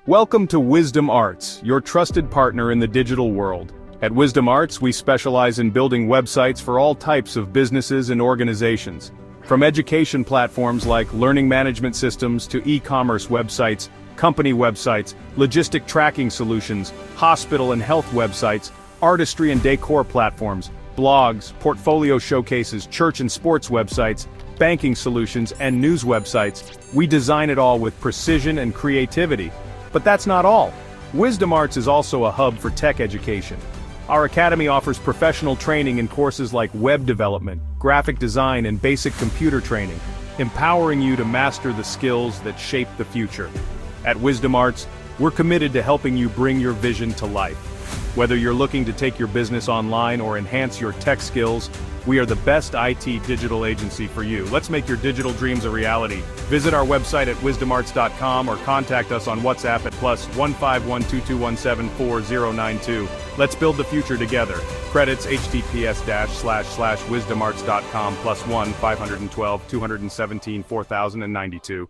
Welcome to Wisdom Arts, your trusted partner in the digital world. At Wisdom Arts, we specialize in building websites for all types of businesses and organizations. From education platforms like learning management systems to e-commerce websites, company websites, logistic tracking solutions, hospital and health websites, artistry and decor platforms, blogs, portfolio showcases, church and sports websites, banking solutions, and news websites, we design it all with precision and creativity. But that's not all. Wisdom Arts is also a hub for tech education. Our academy offers professional training in courses like web development, graphic design, and basic computer training, empowering you to master the skills that shape the future. At Wisdom Arts, we're committed to helping you bring your vision to life. Whether you're looking to take your business online or enhance your tech skills, we are the best IT digital agency for you. Let's make your digital dreams a reality. Visit our website at wisdomarts.com or contact us on WhatsApp at +15122174092. Let's build the future together. Credits https://wisdomarts.com +1 512 217 4092.